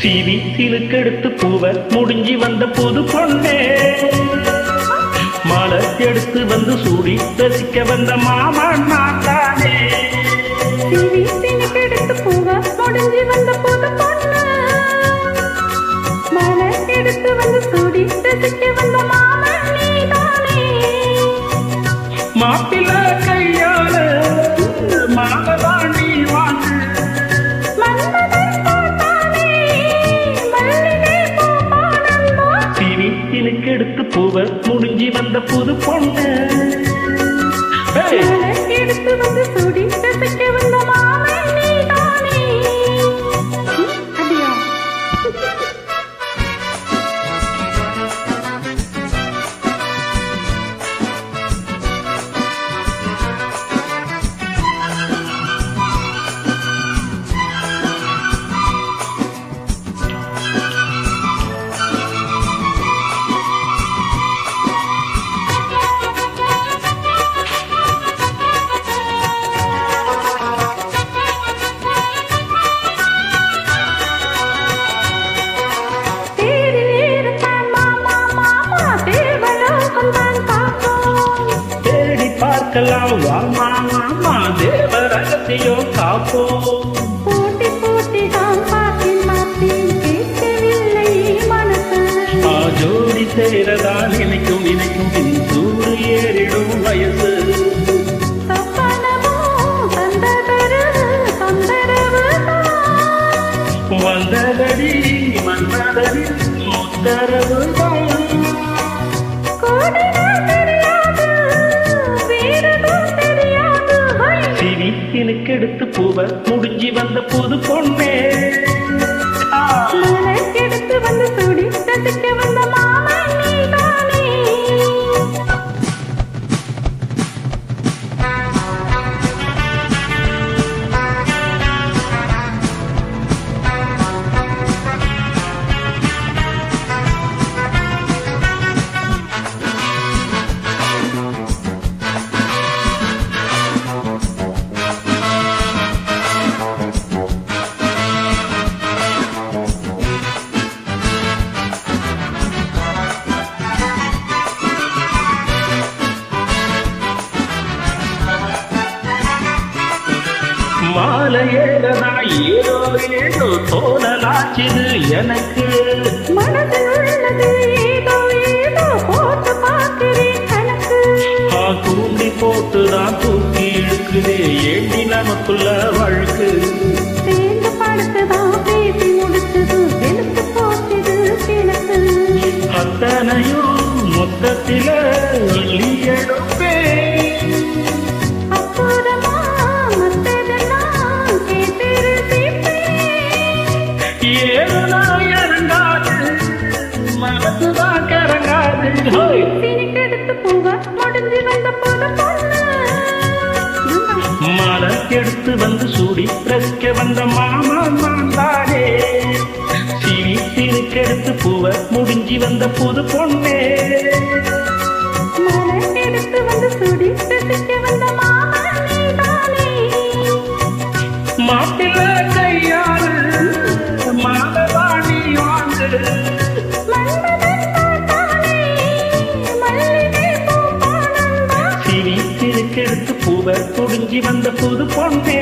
சீவி சிலுக்கெடுத்து பூவ முடிஞ்சி வந்த புது பொண்ணே, மாலை எடுத்து வந்து சூடி ரசிக்க வந்த மாமன் நான் தானே. சீவி சிலுக்கெடுத்து பூவ முடிஞ்சி வந்த புது பொண்ணு, மாலை எடுத்து வந்து சூடி ரசிக்க வந்த மாமன் நீ தானே. மாப்பிள்ள கையால மாமதாண்டி வாங்கு, சீவி சிலுக்கெடுத்து பூவ முடிஞ்சி வந்த புது பொண்ணு, எடுத்து வந்து சூடி ரசிக்க வந்த மாமன் நீ தானே. அப்படியா? பார்க்கலாம் வாமா மாமா தேவ ரகசியம் காப்போம். போட்டி போட்டி தான் பாட்டி மாத்தி கேட்கவில்லை மனசு, ஜோடி சேரதா நினைக்கும் நினைக்கும் பின் சூடு ஏறிடும் வயசு. வந்ததடி மன்னதடி முத்தரவு எடுத்து பூவ முடிஞ்சி வந்த புது பொண்ணே, எடுத்து வந்து சூடி ரசிக்க வந்த மாமன் நீ தானே. மாலை ஏறதா ஏதோ ஏதோ தோணலாச்சுது எனக்கு, மனதில் உள்ளது ஏதோ ஏதோ போட்டு பார்க்கிறேன் கணக்கு. தூண்டி போட்டுதான் தூக்கி இழுக்குதே ஏண்டி நமக்குள்ள வழக்கு. சேர்ந்து படுத்துதான் பேசி முடிச்சது வெளுத்து போச்சுது கிழக்கு. அத்தனையும் மொத்தத்தில அள்ளி எடுப்பே, ஏறுனா இறங்காது மனசுதான் கரங்காது. எடுத்து பூவ முடிஞ்சு வந்த புது பொண்ணு, மாலை எடுத்து வந்து சூடி ரசிக்க வந்த மாமா நான் தானே. சீவி சிலுக்கெடுத்து பூவ முடிஞ்சி வந்த புது பொண்ணே, மாலை எடுத்து வந்து சூடி ரசிக்க வந்த மாமன் நீ தானே. மாப்பிள்ள கையாறு மாதவாணி வாங்கு, சீவி சிலுக்கெடுத்து பூவ முடிஞ்சி வந்த புது பொண்ணே.